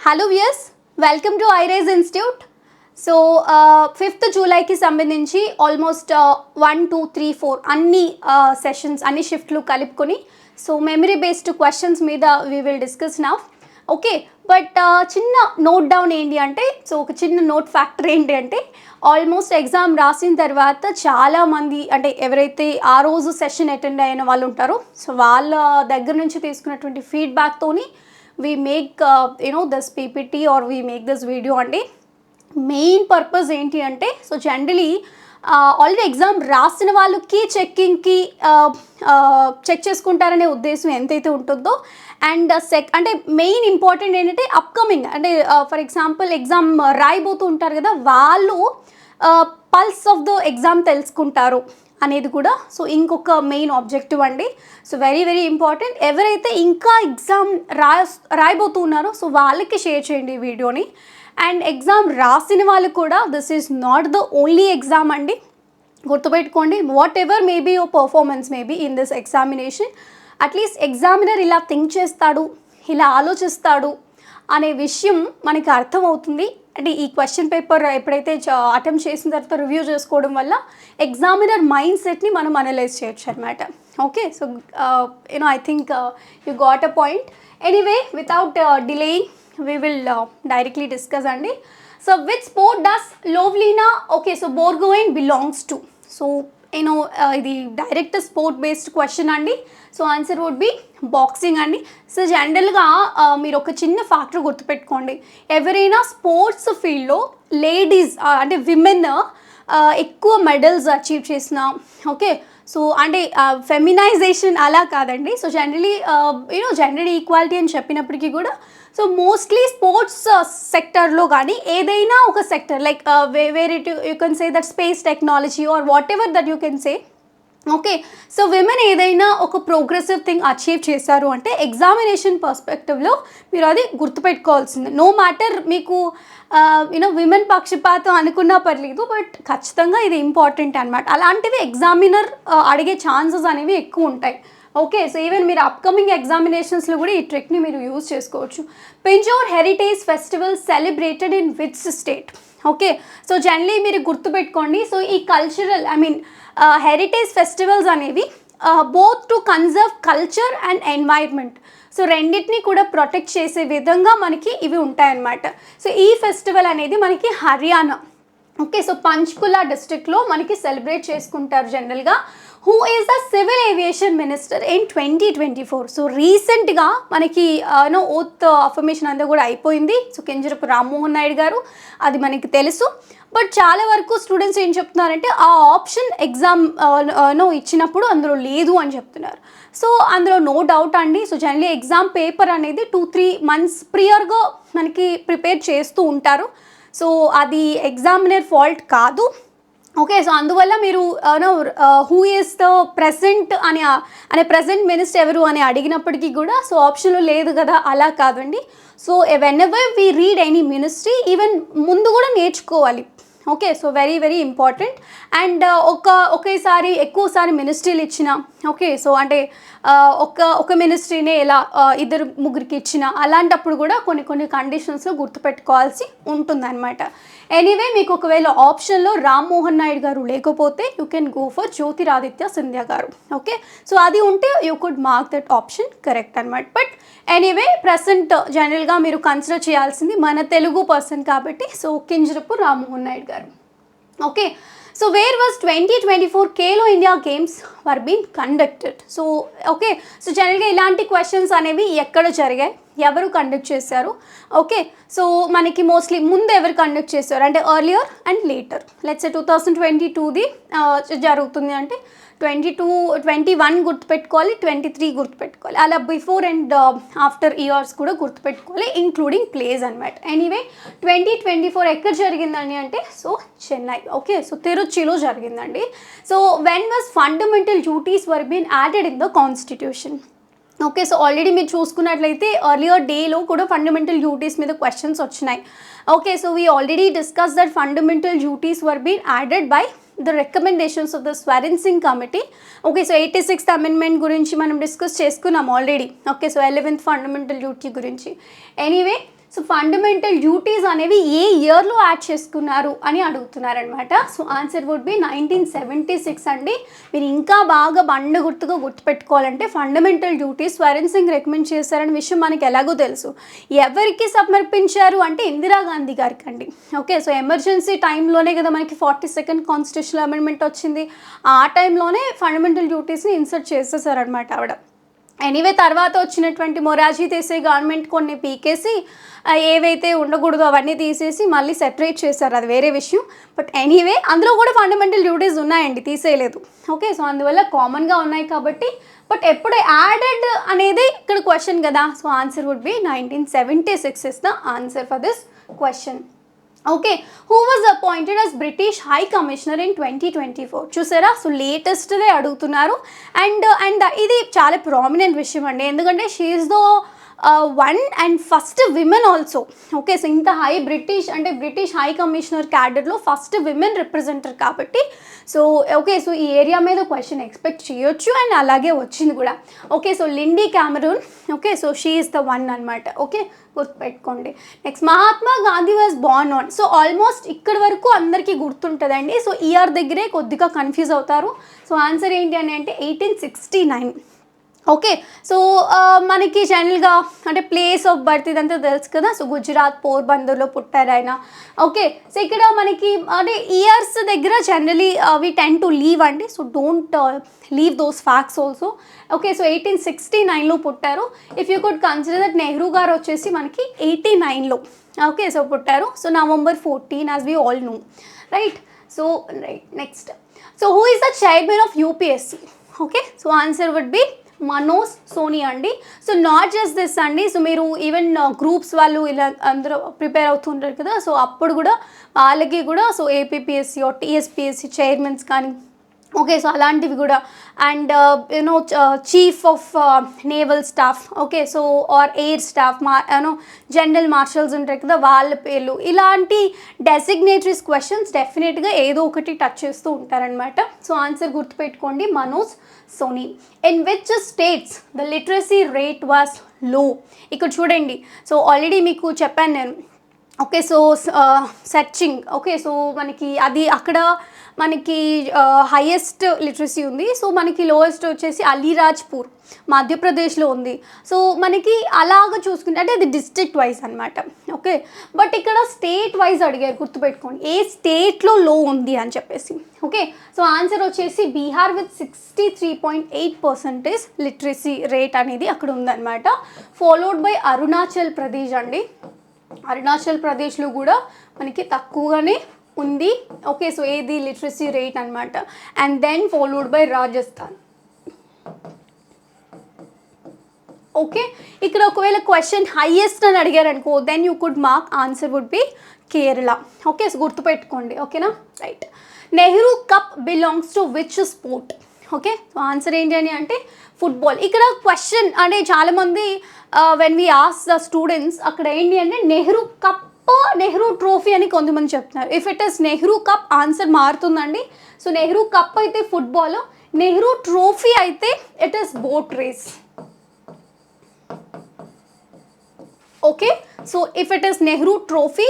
Hello viewers, welcome to high rise institute. So 5th జూలైకి సంబంధించి almost 1, 2, 3, 4 అన్ని sessions అన్ని షిఫ్ట్లు కలుపుకొని సో మెమరీ బేస్డ్ క్వశ్చన్స్ మీద we will discuss now. Okay, but చిన్న నోట్ డౌన్ ఏంటి అంటే, సో ఒక చిన్న నోట్ ఫ్యాక్టర్ ఏంటి అంటే, ఆల్మోస్ట్ ఎగ్జామ్ రాసిన తర్వాత చాలామంది అంటే ఎవరైతే ఆ రోజు సెషన్ అటెండ్ అయిన వాళ్ళు ఉంటారో సో వాళ్ళ దగ్గర నుంచి తీసుకున్నటువంటి ఫీడ్బ్యాక్తోని we make this PPT or we make this video అండి. మెయిన్ పర్పస్ ఏంటి అంటే, సో జనరలీ ఆల్రెడీ ఎగ్జామ్ రాసిన వాళ్ళకి చెక్కింగ్కి చెక్ చేసుకుంటారనే ఉద్దేశం ఎంతైతే ఉంటుందో అండ్ అంటే మెయిన్ ఇంపార్టెంట్ ఏంటంటే అప్కమింగ్ అంటే ఫర్ ఎగ్జాంపుల్ ఎగ్జామ్ రాయబోతూ ఉంటారు కదా, వాళ్ళు పల్స్ ఆఫ్ ద ఎగ్జామ్ తెలుసుకుంటారు అనేది కూడా సో ఇంకొక మెయిన్ ఆబ్జెక్టివ్ అండి. So very very important. ఎవరైతే ఇంకా ఎగ్జామ్ రాయబోతున్నారో సో వాళ్ళకి షేర్ చేయండి ఈ వీడియోని. అండ్ ఎగ్జామ్ రాసిన వాళ్ళు కూడా this is not the only exam అండి, గుర్తుపెట్టుకోండి. What ever maybe your performance maybe in this examination, at least examiner ఇలా థింక్ చేస్తాడు, ఇలా ఆలోచిస్తాడు అనే విషయం మనకి అర్థమవుతుంది. అంటే ఈ క్వశ్చన్ పేపర్ ఎప్పుడైతే అటెంప్ట్ చేసిన తర్వాత రివ్యూ చేసుకోవడం వల్ల ఎగ్జామినర్ మైండ్ సెట్ని మనం అనలైజ్ చేయొచ్చు అనమాట. Okay, so I think you got a point. Anyway, without delaying we will directly discuss అండి. So which sport does Lovlina Borgohain belongs to? So ఇది డైరెక్ట్ స్పోర్ట్ బేస్డ్ క్వశ్చన్ అండి. So answer would be boxing అండి. So జనరల్గా మీరు ఒక చిన్న factor గుర్తుపెట్టుకోండి, ఎవరైనా స్పోర్ట్స్ ఫీల్డ్లో లేడీస్ అంటే విమెన్ ఎక్కువ మెడల్స్ అచీవ్ చేసిన, ఓకే సో అంటే ఫెమినైజేషన్ అలా కాదండి. సో జనరలీ జెండర్ ఈక్వాలిటీ అని చెప్పినప్పటికీ కూడా సో మోస్ట్లీ స్పోర్ట్స్ సెక్టర్లో కానీ ఏదైనా ఒక sector like where it you can say that space technology are what ever that you can say. Okay, so women ఏదైనా ఒక ప్రోగ్రెసివ్ థింగ్ అచీవ్ చేశారు అంటే ఎగ్జామినేషన్ పర్స్పెక్టివ్లో మీరు అది గుర్తుపెట్టుకోవాల్సింది. నో మ్యాటర్ మీకు విమెన్ పక్షపాతం అనుకున్నా పర్లేదు, బట్ ఖచ్చితంగా ఇది ఇంపార్టెంట్ అనమాట. అలాంటివి ఎగ్జామినర్ అడిగే ఛాన్సెస్ అనేవి ఎక్కువ ఉంటాయి. ఓకే, సో ఈవెన్ మీరు అప్కమింగ్ ఎగ్జామినేషన్స్లో కూడా ఈ ట్రిక్ని మీరు యూజ్ చేసుకోవచ్చు. పెంజోర్ heritage festival celebrated in which state? Okay, so generally మీరు గుర్తుపెట్టుకోండి, సో ఈ కల్చరల్ హెరిటేజ్ ఫెస్టివల్స్ అనేవి both to conserve culture and environment, so రెండింటిని కూడా ప్రొటెక్ట్ చేసే విధంగా మనకి ఇవి ఉంటాయన్నమాట. సో ఈ ఫెస్టివల్ అనేది మనకి హర్యానా, ఓకే సో పంచ్కులా డిస్ట్రిక్ట్లో మనకి సెలబ్రేట్ చేసుకుంటారు జనరల్గా. Who is the civil aviation minister in 2024? So రీసెంట్గా మనకి ఓత్ అఫర్మేషన్ అంతా కూడా అయిపోయింది. సో కింజరపు రామ్మోహన్ నాయుడు గారు, అది మనకి తెలుసు. బట్ చాలా వరకు స్టూడెంట్స్ ఏం చెప్తున్నారంటే ఆ ఆప్షన్ ఎగ్జామ్ ఇచ్చినప్పుడు అందులో లేదు అని చెప్తున్నారు. సో అందులో నో డౌట్ అండి. సో జనరల్లీ ఎగ్జామ్ పేపర్ అనేది 2-3 months ప్రియర్గా మనకి ప్రిపేర్ చేస్తూ ఉంటారు. సో అది ఎగ్జామినర్ ఫాల్ట్ కాదు. ఓకే, సో అందువల్ల మీరు హూ ఈస్ ద ప్రెసెంట్ అనే ప్రెసెంట్ మినిస్టర్ ఎవరు అని అడిగినప్పటికీ కూడా సో ఆప్షన్లో లేదు కదా, అలా కాదండి. So whenever we read any ministry even ముందు కూడా నేర్చుకోవాలి. Okay, so very very important. And ఒకేసారి ఎక్కువసారి మినిస్ట్రీలు ఇచ్చిన, ఓకే సో అంటే ఒక మినిస్ట్రీనే ఎలా 2-3కి ఇచ్చిన, అలాంటప్పుడు కూడా కొన్ని కండిషన్స్లో గుర్తుపెట్టుకోవాల్సి ఉంటుందన్నమాట. ఎనీవే, మీకు ఒకవేళ ఆప్షన్లో రామ్మోహన్ నాయుడు గారు లేకపోతే you can go for Jyotiraditya Scindia గారు. ఓకే, సో అది ఉంటే you could mark that option correct అనమాట. బట్ ఎనీవే, ప్రెసెంట్ జనరల్గా మీరు కన్సిడర్ చేయాల్సింది మన తెలుగు పర్సన్ కాబట్టి సో కింజరపు రామ్మోహన్ నాయుడు గారు. Okay, so where was 2024 Khelo India games were been conducted? So okay, so జనరల్గా ఇలాంటి క్వశ్చన్స్ అనేవి ఎక్కడ జరిగాయి, ఎవరు కండక్ట్ చేశారు? ఓకే, సో మనకి మోస్ట్లీ ముందు ఎవరు కండక్ట్ చేశారు అంటే ఎర్లియర్ అండ్ లేటర్. లెట్స్ 2022ది జరుగుతుంది అంటే 21 గుర్తుపెట్టుకోవాలి, 23 గుర్తుపెట్టుకోవాలి, అలా బిఫోర్ అండ్ ఆఫ్టర్ ఇయర్స్ కూడా గుర్తుపెట్టుకోవాలి, ఇంక్లూడింగ్ ప్లేస్ అనమాట. ఎనీవే 2024 ఎక్కడ జరిగిందండి అంటే సో చెన్నై. ఓకే, సో తిరుచిలో జరిగిందండి. So when was fundamental duties were been added in the constitution? Okay, so already మీరు చూసుకున్నట్లయితే ఎర్లియర్ డేలో కూడా ఫండమెంటల్ డ్యూటీస్ మీద క్వశ్చన్స్ వచ్చినాయి. Okay, so we already discuss that fundamental duties were been added by the recommendations of the Swaran Singh committee. Okay, so 86th amendment గురించి మనం discuss చేసుకున్నాం already. Okay, so 11th fundamental duty గురించి. Anyway, so fundamental duties అనేవి ఏ ఇయర్లో add చేసుకున్నారు అని అడుగుతున్నారనమాట. సో ఆన్సర్ వుడ్ బి 1976 అండి. మీరు ఇంకా బాగా బండ గుర్తుగా గుర్తుపెట్టుకోవాలంటే fundamental duties Swaran Singh recommend చేశారనే విషయం మనకి ఎలాగో తెలుసు. ఎవరికి సమర్పించారు అంటే ఇందిరాగాంధీ గారికి అండి. ఓకే, సో ఎమర్జెన్సీ టైంలోనే కదా మనకి 42nd కాన్స్టిట్యూషనల్ అమెండ్మెంట్ వచ్చింది. ఆ టైంలోనే ఫండమెంటల్ డ్యూటీస్ని ఇన్సర్ట్ చేసేసారనమాట ఆవిడ. ఎనీవే తర్వాత వచ్చినటువంటి మొరార్జీ దేశాయ్ గవర్నమెంట్ కొన్ని పీకేసి ఏవైతే ఉండకూడదో అవన్నీ తీసేసి మళ్ళీ సెపరేట్ చేశారు, అది వేరే విషయం. బట్ ఎనీవే అందులో కూడా ఫండమెంటల్ డ్యూటీస్ ఉన్నాయండి, తీసేయలేదు. ఓకే, సో అందువల్ల కామన్గా ఉన్నాయి కాబట్టి. బట్ ఎప్పుడు యాడెడ్ అనేది ఇక్కడ క్వశ్చన్ కదా. So answer would be 1976 is the answer for this question. Okay, who was appointed as British high commissioner in 2024? చూసారా, సో లేటెస్ట్దే అడుగుతున్నారు. అండ్ ఇది చాలా ప్రామినెంట్ విషయం అండి, ఎందుకంటే she is the one and first women also. Okay, so ఇంత British high commissioner క్యాడర్లో first women representer కాబట్టి. సో ఓకే, సో ఈ ఏరియా మీద క్వశ్చన్ ఎక్స్పెక్ట్ చేయొచ్చు అండ్ అలాగే వచ్చింది కూడా. Okay, so Lindy Cameron. Okay, so she is the one అనమాట. ఓకే, గుర్తుపెట్టుకోండి. Next, Mahatma Gandhi was born on. So almost ఇక్కడ వరకు అందరికీ గుర్తుంటుందండి. సో ఇయర్ దగ్గరే కొద్దిగా కన్ఫ్యూజ్ అవుతారు. సో ఆన్సర్ ఏంటి అని అంటే 1869. ఓకే, సో మనకి జనరల్గా అంటే ప్లేస్ ఆఫ్ బర్త్ ఇదంతా తెలుసు కదా. సో గుజరాత్ పోర్బందర్లో పుట్టారు ఆయన. ఓకే, సో ఇక్కడ మనకి అంటే ఇయర్స్ దగ్గర generally we tend to leave అండి. So don't leave those facts also. Okay, so 1869లో పుట్టారు. If you could consider that Nehru garu వచ్చేసి మనకి 89లో ఓకే సో పుట్టారు. So November 14 as we all know, right. So next, so who is the chairman of UPSC? Okay, so answer would be Manoj Soni అండి. So not just this అండి, so మీరు even groups వాళ్ళు ఇలా అందరూ ప్రిపేర్ అవుతుంటారు కదా. So అప్పుడు కూడా వాళ్ళకి కూడా so APPSC or TSPSC chairmans కానీ ఓకే, సో అలాంటివి కూడా. And you know chief of naval staff, okay, so or air staff, general marshals ఉంటారు కదా, వాళ్ళ పేర్లు, ఇలాంటి డెసిగ్నేటరీస్ క్వశ్చన్స్ డెఫినెట్గా ఏదో ఒకటి టచ్ చేస్తూ ఉంటారనమాట. సో ఆన్సర్ గుర్తుపెట్టుకోండి, Manoj Soni. In which states the literacy rate was low? ఇక్కడ చూడండి, సో ఆల్రెడీ మీకు చెప్పాను నేను. Okay, so searching. Okay, so మనకి అది అక్కడ మనకి హైయెస్ట్ లిటరసీ ఉంది. సో మనకి లోయెస్ట్ వచ్చేసి అలీరాజ్పూర్ మధ్యప్రదేశ్లో ఉంది. సో మనకి అలాగ చూసుకుంటే అంటే అది డిస్ట్రిక్ట్ వైజ్ అనమాట. ఓకే, బట్ ఇక్కడ స్టేట్ వైజ్ అడిగారు, గుర్తుపెట్టుకోండి ఏ స్టేట్లో లో ఉంది అని చెప్పేసి. ఓకే, సో ఆన్సర్ వచ్చేసి బీహార్ విత్ 63.8% లిటరసీ రేట్ అనేది అక్కడ ఉందన్నమాట. ఫాలోడ్ బై అరుణాచల్ ప్రదేశ్ అండి. అరుణాచల్ ప్రదేశ్లో కూడా మనకి తక్కువగానే ఉంది. ఓకే, సో ఏది లిటరసీ రేట్ అనమాట. And then followed by Rajasthan. Okay, ఇక్కడ ఒకవేళ క్వశ్చన్ హైయెస్ట్ అని అడిగారు అనుకో, then you could mark answer would be Kerala. Okay, so గుర్తుపెట్టుకోండి. ఓకేనా, right. Nehru cup belongs to which sport? Okay, so answer ఏంటి అని అంటే ఫుట్బాల్. ఇక్కడ క్వశ్చన్ అంటే చాలామంది when we as the students అక్కడ ఏంటి అంటే నెహ్రూ కప్, నెహ్రూ ట్రోఫీ అని కొంతమంది చెప్తున్నారు. If it is Nehru cup answer మారుతుందండి. సో నెహ్రూ కప్ అయితే ఫుట్బాల్, నెహ్రూ ట్రోఫీ అయితే it is boat race. Okay, so if it is Nehru trophy,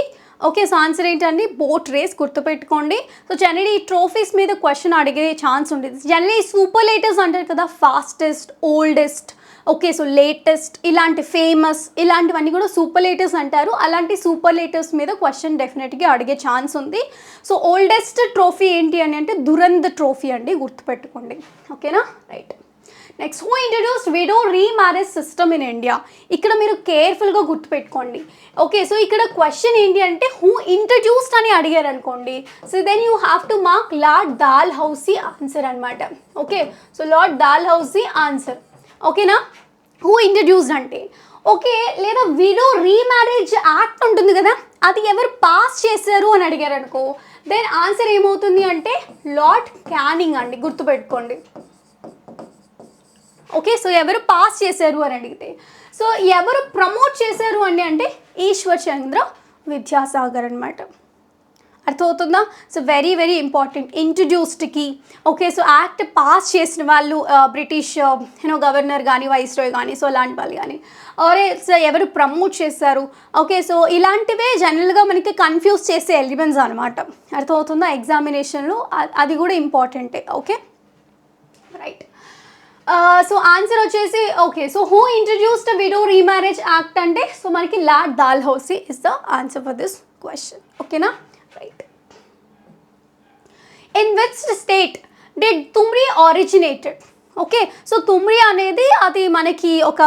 okay, so answer ఏంటండి బోట్ రేస్, గుర్తుపెట్టుకోండి. సో జనరలీ ఈ ట్రోఫీస్ మీద క్వశ్చన్ అడిగే ఛాన్స్ ఉండేది. జనరలీ సూపర్లేటివ్స్ అంటారు కదా, fastest, oldest, okay, so latest, ఇలాంటి ఫేమస్, ఇలాంటివన్నీ కూడా సూపర్లేటివ్స్ అంటారు. అలాంటి సూపర్లేటివ్స్ మీద క్వశ్చన్ డెఫినెట్గా అడిగే ఛాన్స్ ఉంది. సో ఓల్డెస్ట్ ట్రోఫీ ఏంటి అని అంటే దురంద్ ట్రోఫీ అండి, గుర్తుపెట్టుకోండి. ఓకేనా, right. Next, who introduced widow remarriage system in India? ఇక్కడ మీరు కేర్ఫుల్గా గుర్తుపెట్టుకోండి. ఓకే, సో ఇక్కడ క్వశ్చన్ ఏంటి అంటే హూ ఇంట్రడ్యూస్డ్ అని అడిగారు అనుకోండి, so then you have to mark lord Dalhousie answer అనమాట. Okay, so lord Dalhousie answer. ఓకేనా, హూ ఇంట్రడ్యూస్డ్ అంటే ఓకే, లేదా విడో రీమ్యారేజ్ యాక్ట్ ఉంటుంది కదా, అది ఎవరు పాస్ చేశారు అని అడిగారు అనుకో, దెన్ ఆన్సర్ ఏమవుతుంది అంటే లార్డ్ క్యానింగ్ అండి, గుర్తుపెట్టుకోండి. ఓకే, సో ఎవరు పాస్ చేశారు అని అడిగితే, సో ఎవరు ప్రమోట్ చేశారు అండి అంటే ఈశ్వర్ చంద్ర విద్యాసాగర్ అనమాట. అర్థమవుతుందా? So very very important. ఇంట్రడ్యూస్డ్కి ఓకే, సో యాక్ట్ పాస్ చేసిన వాళ్ళు బ్రిటిష్ గవర్నర్ కానీ వైస్రాయ్ కానీ సో అలాంటి వాళ్ళు కానీ ఆరే సో ఎవరు ప్రమోట్ చేస్తారు. ఓకే, సో ఇలాంటివే జనరల్గా మనకి కన్ఫ్యూజ్ చేసే ఎలిమెంట్స్ అనమాట. అర్థమవుతుందా? ఎగ్జామినేషన్లో అది కూడా ఇంపార్టెంటే. Okay right. సో ఆన్సర్ వచ్చేసి okay, so who introduced widow remarriage act అంటే సో మనకి lord Dalhousie is the answer for this question. ఓకేనా right. In which state did thumri originated? Okay, so thumri అనేది అది మనకి ఒక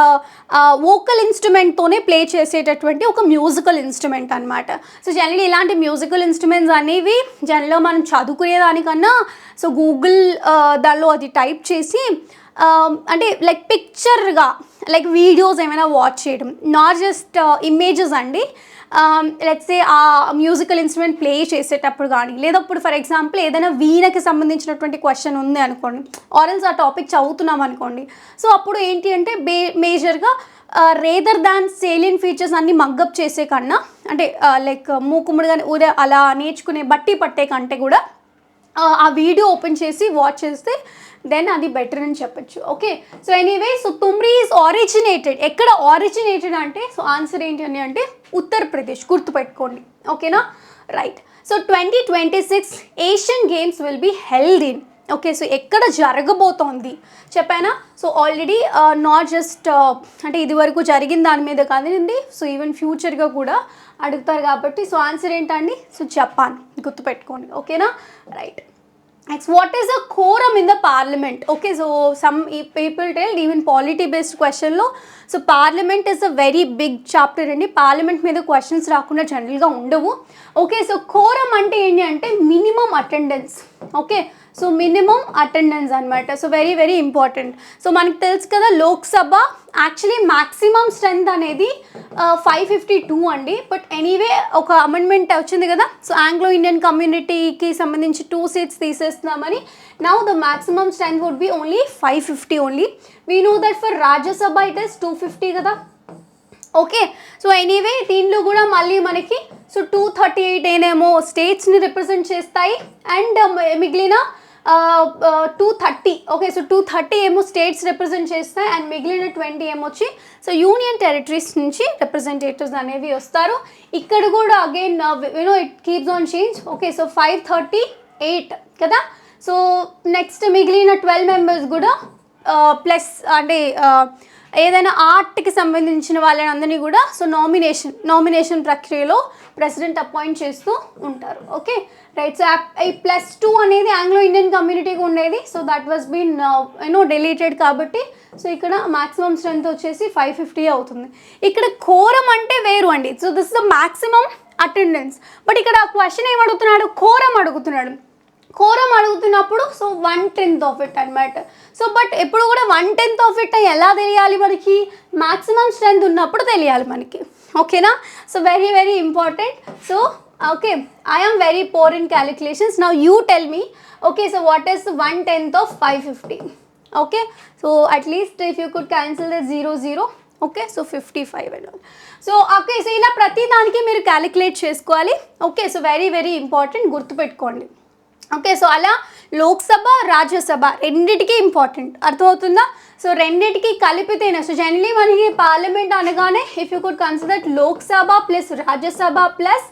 వోకల్ ఇన్స్ట్రుమెంట్తోనే ప్లే చేసేటటువంటి ఒక మ్యూజికల్ ఇన్స్ట్రుమెంట్ అనమాట. సో జనరల్లీ ఇలాంటి మ్యూజికల్ ఇన్స్ట్రుమెంట్స్ అనేవి జనరల్గా మనం చదువుకునేదానికన్నా సో గూగుల్ దానిలో అది టైప్ చేసి అంటే లైక్ పిక్చర్గా లైక్ వీడియోస్ ఏమైనా వాచ్ చేయడం, నాట్ జస్ట్ ఇమేజెస్ అండి. లెట్స్ సే ఆ మ్యూజికల్ ఇన్స్ట్రుమెంట్ ప్లే చేసేటప్పుడు కానీ లేదా ఇప్పుడు ఫర్ ఎగ్జాంపుల్ ఏదైనా వీణకి సంబంధించినటువంటి క్వశ్చన్ ఉంది అనుకోండి, ఆరల్స్ ఆ టాపిక్ చదువుతున్నాం అనుకోండి, సో అప్పుడు ఏంటి అంటే మేజర్గా రేదర్ దాన్ సేలియన్ ఫీచర్స్ అన్ని మగ్గప్ చేసే కన్నా అంటే లైక్ మూకుముడు కానీ ఊరే అలా నేర్చుకునే బట్టి పట్టే కంటే కూడా ఆ వీడియో ఓపెన్ చేసి వాచ్ చేస్తే దెన్ అది బెటర్ అని చెప్పచ్చు. Okay, so anyway so thumri is originated. ఎక్కడ ఆరిజినేటెడ్ అంటే సో ఆన్సర్ ఏంటి అని అంటే ఉత్తరప్రదేశ్, గుర్తుపెట్టుకోండి. ఓకేనా right. So 2026 Asian games will be held in. Okay, so ఎక్కడ జరగబోతోంది చెప్పానా? సో ఆల్రెడీ నాట్ జస్ట్ అంటే ఇది వరకు జరిగిన దాని మీద కాదండి, సో ఈవెన్ ఫ్యూచర్గా కూడా అడుగుతారు కాబట్టి సో ఆన్సర్ ఏంటండి? సో జపాన్, గుర్తుపెట్టుకోండి. ఓకేనా right. Next, what is a quorum in the parliament? Okay, so some people tell even polity based question lo so parliament is a very big chapter andi. Parliament మీద questions రాకుండా general గా ఉండవు. Okay, so quorum అంటే ఏంటి అంటే minimum attendance. Okay, so minimum attendance అనమాట. So very very important. So మనకు తెలుసు కదా లోక్సభ యాక్చువల్లీ మ్యాక్సిమం స్ట్రెంత్ అనేది 552 అండి. బట్ ఎనీవే ఒక అమెండ్మెంట్ వచ్చింది కదా, సో ఆంగ్లో ఇండియన్ కమ్యూనిటీకి సంబంధించి 2 seats తీసేస్తున్నామని. Now the maximum strength would be only 550 only. We know that for Rajya Sabha it is 250 కదా. ఓకే, సో ఎనీవే దీనిలో కూడా మళ్ళీ మనకి సో 238 ఏనేమో స్టేట్స్ని రిప్రజెంట్ చేస్తాయి అండ్ మిగిలిన 230. ఓకే, సో 230 ఏమో స్టేట్స్ రిప్రజెంట్ చేస్తాయి అండ్ మిగిలిన 20 ఏమొచ్చి సో యూనియన్ టెరిటరీస్ నుంచి రిప్రజెంటేటివ్స్ అనేవి వస్తారు. ఇక్కడ కూడా again you know it keeps on change. Okay, so 538 కదా. సో నెక్స్ట్ మిగిలిన 12 మెంబర్స్ కూడా ప్లస్ అంటే ఏదైనా ఆర్ట్కి సంబంధించిన వాళ్ళని అందరినీ కూడా సో నామినేషన్ ప్రక్రియలో ప్రెసిడెంట్ అపాయింట్ చేస్తూ ఉంటారు. Okay right. సో ఈ +2 అనేది ఆంగ్లో ఇండియన్ కమ్యూనిటీకి ఉండేది. So that was been deleted కాబట్టి సో ఇక్కడ మాక్సిమం స్ట్రెంత్ వచ్చేసి 550 అవుతుంది. ఇక్కడ కోరం అంటే వేరు అండి. So this the maximum attendance. But ఇక్కడ క్వశ్చన్ ఏం అడుగుతున్నాడు? కోరం అడుగుతున్నాడు. కోరం అడుగుతున్నప్పుడు సో 1/10 ఆఫ్ ఇట్ అనమాట. సో బట్ ఎప్పుడు కూడా 1/10 ఆఫ్ ఇట్ ఎలా తెలియాలి మనకి? మ్యాక్సిమం స్ట్రెంత్ ఉన్నప్పుడు తెలియాలి మనకి. ఓకేనా? So very very important. So okay, I am very poor in calculations. Now you tell me. Okay, so what is 1/10 of 550? Okay, so at least if you could cancel the 0 okay, so 55 and all. So okay, so ఇలా ప్రతి దానికి మీరు calculate చేసుకోవాలి. Okay, so very very important, గుర్తుపెట్టుకోండి. Okay, so అలా లోక్సభ రాజ్యసభ రెండిటికి important, అర్థమవుతుందా? So రెండిటికి కలిపితేనే సో జనరలీ మనకి పార్లమెంట్ అనగానే if you could consider Lok Sabha plus Rajya Sabha plus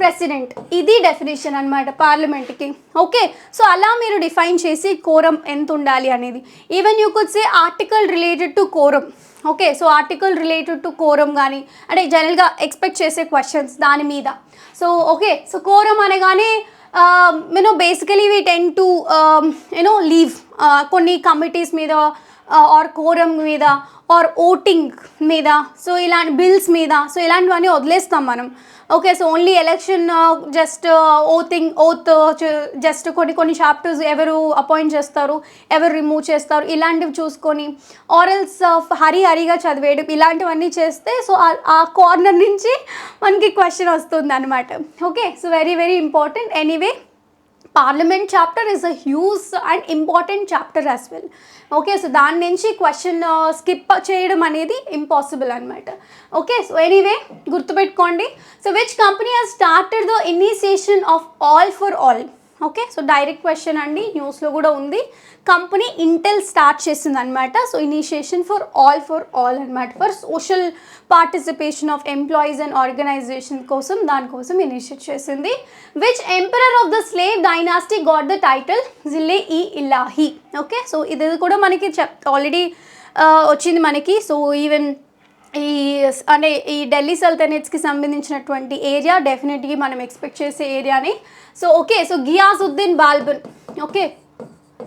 president, ఇది డెఫినేషన్ అనమాట పార్లమెంట్కి. ఓకే, సో అలా మీరు డిఫైన్ చేసి కోరం ఎంత ఉండాలి అనేది. Even you could say article related to quorum. Okay, so article related to quorum కానీ అంటే జనరల్గా ఎక్స్పెక్ట్ చేసే క్వశ్చన్స్ దాని మీద. సో ఓకే, సో కోరం అనగానే basically we tend to leave కొన్ని కమిటీస్ మీద ఆర్ కోరం మీద ఆర్ ఓటింగ్ మీద, సో ఇలాంటి బిల్స్ మీద, సో ఇలాంటివన్నీ వదిలేస్తాం మనం. Okay, so only election just oath just కొన్ని చాప్టర్స్ ఎవరు అపాయింట్ చేస్తారు, ఎవరు రిమూవ్ చేస్తారు, ఇలాంటివి చూసుకొని ఆరల్స్ హరిగా చదివేయడం ఇలాంటివన్నీ చేస్తే సో ఆ కార్నర్ నుంచి మనకి క్వశ్చన్ వస్తుంది అనమాట. Okay, so very very important. Anyway parliament chapter is a huge and important chapter as well. Okay, so దాని నుంచి క్వశ్చన్ స్కిప్ చేయడం అనేది ఇంపాసిబుల్ అనమాట. ఓకే, సో ఎనీవే గుర్తుపెట్టుకోండి. So which company has started the initiation of all for all. Okay, so direct question అండి, న్యూస్లో కూడా ఉంది. కంపెనీ ఇంటెల్ స్టార్ట్ చేసింది అనమాట. సో ఇనిషియేషన్ ఫర్ ఆల్ అనమాట, for social participation of employees and organisation కోసం, దానికోసం ఇనిషియేట్ చేసింది. Which emperor of the slave dynasty got the title Zille Ilahi. Okay, so ఇది కూడా మనకి ఆల్రెడీ వచ్చింది మనకి. సో ఈవెన్ అంటే ఈ ఢిల్లీ సల్తనెట్స్కి సంబంధించినటువంటి ఏరియా డెఫినెట్గా మనం ఎక్స్పెక్ట్ చేసే ఏరియాని. So okay, so Ghiyasuddin Balban. Okay,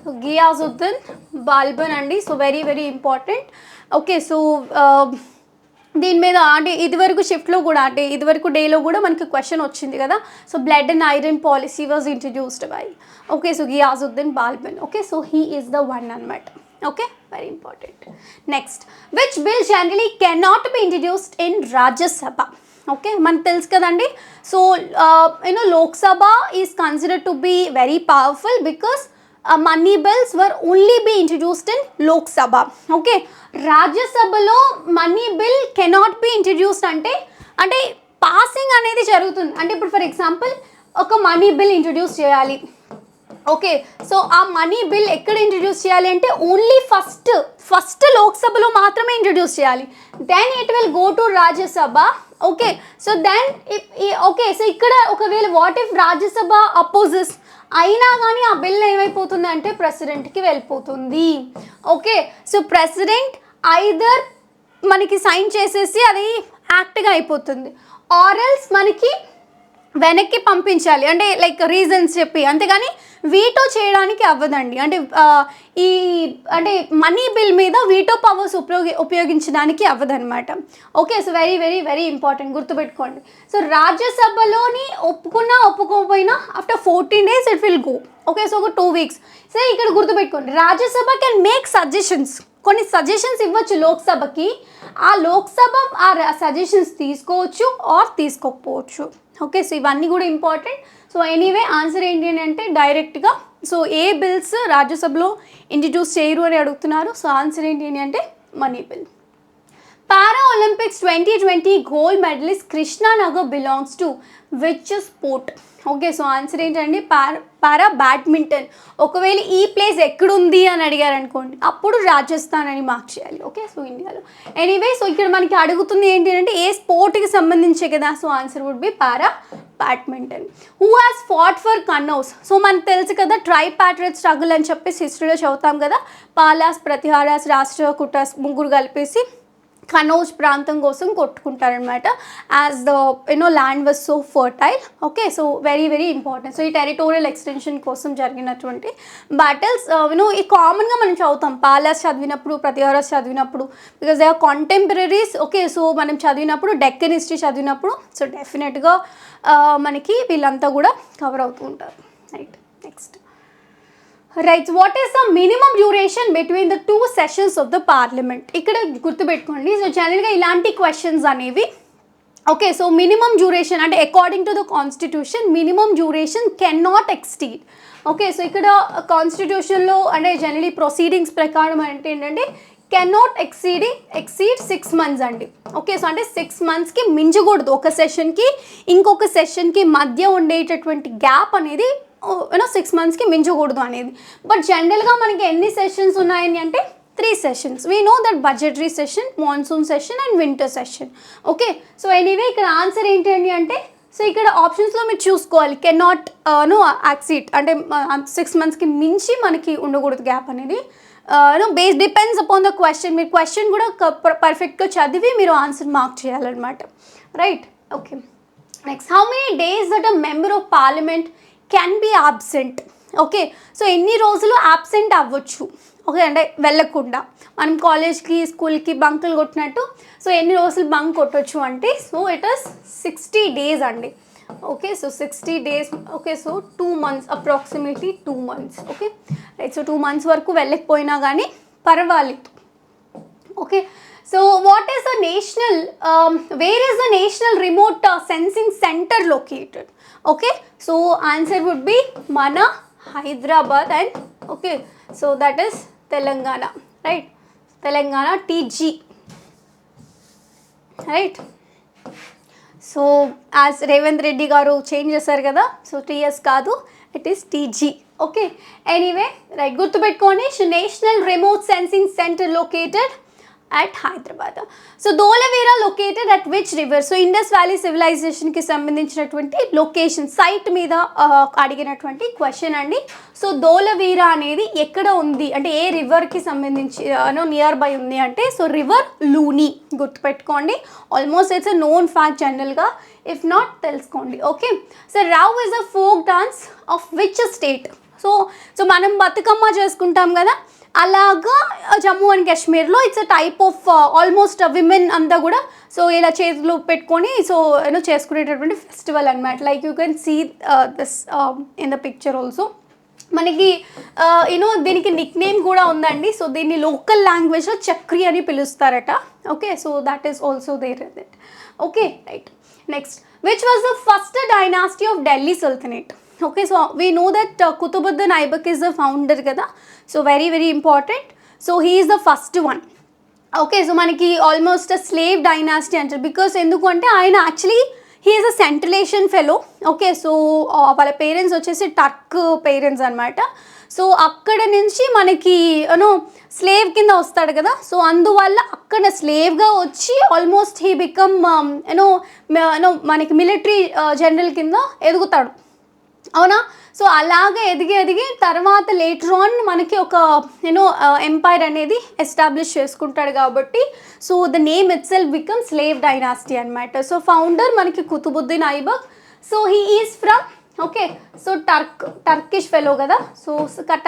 so Ghiyasuddin Balban అండి. So very very important. Okay, so దీని మీద అంటే ఇదివరకు షిఫ్ట్లో కూడా అంటే ఇదివరకు డేలో కూడా మనకి క్వశ్చన్ వచ్చింది కదా. So blood and iron policy was introduced by, okay, so Ghiyasuddin Balban. Okay, so he is the one అనమాట. Okay, very important. Next, which bill generally cannot be introduced in Rajya Sabha. Okay, మనకు తెలుసు కదండి. So Lok Sabha is considered to be very powerful because money bills were only be introduced in Lok Sabha. Okay, రాజ్యసభలో money bill cannot be introduced అంటే passing అనేది జరుగుతుంది. అంటే ఇప్పుడు for example ఒక మనీ బిల్ ఇంట్రడ్యూస్ చేయాలి. ఓకే, సో ఆ మనీ బిల్ ఎక్కడ ఇంట్రడ్యూస్ చేయాలి అంటే ఓన్లీ ఫస్ట్ లోక్సభలో మాత్రమే ఇంట్రడ్యూస్ చేయాలి. Then it will go to Rajya Sabha. Okay, so then okay, so ఇక్కడ ఒకవేళ వాట్ ఇఫ్ రాజ్యసభ అపోజెస్ అయినా కానీ ఆ బిల్ ఏమైపోతుంది అంటే ప్రెసిడెంట్కి వెళ్ళిపోతుంది. ఓకే, సో ప్రెసిడెంట్ ఐదర్ మనకి సైన్ చేసేసి అది యాక్ట్గా అయిపోతుంది, ఆర్ఎల్స్ మనకి వెనక్కి పంపించాలి, అంటే లైక్ రీజన్స్ చెప్పి, అంతేగాని వీటో చేయడానికి అవ్వదండి. అంటే మనీ బిల్ మీద వీటో పవర్స్ ఉపయోగించడానికి అవ్వదన్నమాట. Okay, so very very very important, గుర్తుపెట్టుకోండి. సో రాజ్యసభలోని ఒప్పుకోకపోయినా after 14 days it will go. Okay, so ఒక 2 weeks. సో ఇక్కడ గుర్తుపెట్టుకోండి, రాజ్యసభ కెన్ మేక్ సజెషన్స్, కొన్ని సజెషన్స్ ఇవ్వచ్చు లోక్సభకి. ఆ లోక్సభ ఆ సజెషన్స్ తీసుకోవచ్చు ఆర్ తీసుకోకపోవచ్చు. ఓకే, సో ఇవన్నీ కూడా ఇంపార్టెంట్. సో ఎనీవే ఆన్సర్ ఏంటి అంటే డైరెక్ట్గా సో ఏ బిల్స్ రాజ్యసభలో ఇంట్రడ్యూస్ చేయరు అని అడుగుతున్నారు. సో ఆన్సర్ ఏంటి అంటే money bill. Para Olympics 2020 gold medalist Krishna Nagar belongs to which sport. Okay, so answer ఏంటండి పారా బ్యాడ్మింటన్. ఒకవేళ ఈ ప్లేస్ ఎక్కడుంది అని అడిగారు అనుకోండి, అప్పుడు రాజస్థాన్ అని మార్క్ చేయాలి. ఓకే, సో ఇండియాలో. ఎనీవే, సో ఇక్కడ మనకి అడుగుతుంది ఏంటి అంటే ఏ స్పోర్ట్కి సంబంధించే కదా. So answer would be para badminton. Who has fought for Kannauj. So మనకు తెలుసు కదా ట్రైపాట్రియట్ స్ట్రగుల్ అని చెప్పేసి హిస్టరీలో చదువుతాం కదా. పాలాస్, ప్రతిహారాస్, రాష్ట్ర కుటాస్ ముగ్గురు కలిపేసి కనౌజ్ ప్రాంతం కోసం కొట్టుకుంటారనమాట. As the land was so fertile. Okay, so very very important. So ఈ టెరిటోరియల్ ఎక్స్టెన్షన్ కోసం జరిగినటువంటి బ్యాటిల్స్ ఈ కామన్గా మనం చదువుతాం. పాలాస్ చదివినప్పుడు, ప్రతిహారాస్ చదివినప్పుడు, because they are contemporaries. Okay, so మనం చదివినప్పుడు డెక్కన్ హిస్టరీ చదివినప్పుడు సో డెఫినెట్గా మనకి వీళ్ళంతా కూడా కవర్ అవుతూ ఉంటారు. Right, next. Right, what is the minimum duration between the 2 sessions of the parliament. ఇక్కడ గుర్తుపెట్టుకోండి. సో జనరల్గా ఇలాంటి క్వశ్చన్స్ అనేవి ఓకే, సో మినిమం డ్యూరేషన్ అంటే according to the constitution minimum duration can not exceed. Okay, so ఇక్కడ కాన్స్టిట్యూషన్లో అంటే generally proceedings ప్రకారం అంటే ఏంటంటే కెన్ నాట్ ఎక్సీడ్ 6 months అండి. ఓకే, సో అంటే 6 monthsకి మించకూడదు. ఒక సెషన్కి ఇంకొక సెషన్కి మధ్య ఉండేటటువంటి గ్యాప్ అనేది 6 monthsకి మించకూడదు అనేది. బట్ జనరల్గా మనకి ఎన్ని సెషన్స్ ఉన్నాయని అంటే 3 sessions. We know that budgetary session, monsoon session and winter session. Okay, so anyway ఇక్కడ ఆన్సర్ ఏంటండి అంటే సో ఇక్కడ ఆప్షన్స్లో మీరు చూసుకోవాలి. కెన్ నాట్ యాక్సీడ్ అంటే 6 monthsకి మించి మనకి ఉండకూడదు గ్యాప్ అనేది. Base depends upon the question. మీరు క్వశ్చన్ కూడా పర్ఫెక్ట్గా చదివి మీరు ఆన్సర్ మార్క్ చేయాలన్నమాట. Right, okay. Next, how many days that a member of parliament can be absent. Okay, so ఎన్ని రోజులు అబ్సెంట్ అవ్వచ్చు. ఓకే, అంటే వెళ్ళకుండా మనం కాలేజ్కి స్కూల్కి బంకులు కొట్టినట్టు సో ఎన్ని రోజులు బంక్ కొట్టవచ్చు అంటే సో ఇట్ ఈస్ 60 days అండి. Okay, so 60 days. Okay, so 2 months, approximately 2 months. Okay, right, so 2 months వరకు వెళ్ళకపోయినా కానీ పర్వాలేదు. Okay, so what is the national where is the national remote sensing centre located? Okay, so answer would be మన Hyderabad and okay, so that is Telangana, right? Telangana TG, right? So as Revanth Reddy garu change చేశారు కదా, so TS కాదు, it is TG. Okay, anyway right, గుర్తుపెట్టుకోండి. National remote sensing centre located at Hyderabad. So Dholavira located at which river? So Indus Valley civilization కి సంబంధించినటువంటి location site మీద అడిగినటువంటి question అండి. So Dholavira అనేది ఎక్కడ ఉంది అంటే ఏ రివర్కి సంబంధించి నియర్ బై ఉంది అంటే, సో రివర్ లూని, గుర్తుపెట్టుకోండి. Almost it's a known fact జనరల్గా, ఇఫ్ నాట్ తెలుసుకోండి. Okay, so Rao is a folk dance of which state? So మనం బతుకమ్మ చేసుకుంటాం కదా, అలాగా జమ్మూ అండ్ కాశ్మీర్లో it's a type of almost women అంతా కూడా సో ఇలా చేతులు పెట్టుకొని సో చేసుకునేటటువంటి ఫెస్టివల్ అనమాట. Like you can see this in the picture also. మనకి దీనికి నిక్ నేమ్ కూడా ఉందండి. సో దీన్ని లోకల్ లాంగ్వేజ్లో చక్రి అని పిలుస్తారట. Okay, so that is also there in it. Okay, right. Next, which was the first dynasty of Delhi Sultanate? Okay, so we know that Qutbuddin Aibak is the founder kada, so very very important. So he is the first one. Okay, so manaki almost a slave dynasty antaru, because enduku ante ayana actually he is a Central Asian fellow. Okay, so వాళ్ళ parents వచ్చేసి truck parents అనమాట. So అక్కడ నుంచి మనకి slave కింద వస్తాడు కదా, so అందువల్ల అక్కడ స్లేవ్గా వచ్చి ఆల్మోస్ట్ హీ బికమ్ మనకి మిలిటరీ జనరల్ కింద ఎదుగుతాడు, అవునా? సో అలాగే ఎదిగి తర్వాత లేటర్ ఆన్ మనకి ఒక ఎంపైర్ అనేది ఎస్టాబ్లిష్ చేసుకుంటాడు కాబట్టి, so the name itself become slave dynasty అనమాట. సో ఫౌండర్ మనకి Qutbuddin Aibak. So he is from okay, so Turkish fellow కదా, so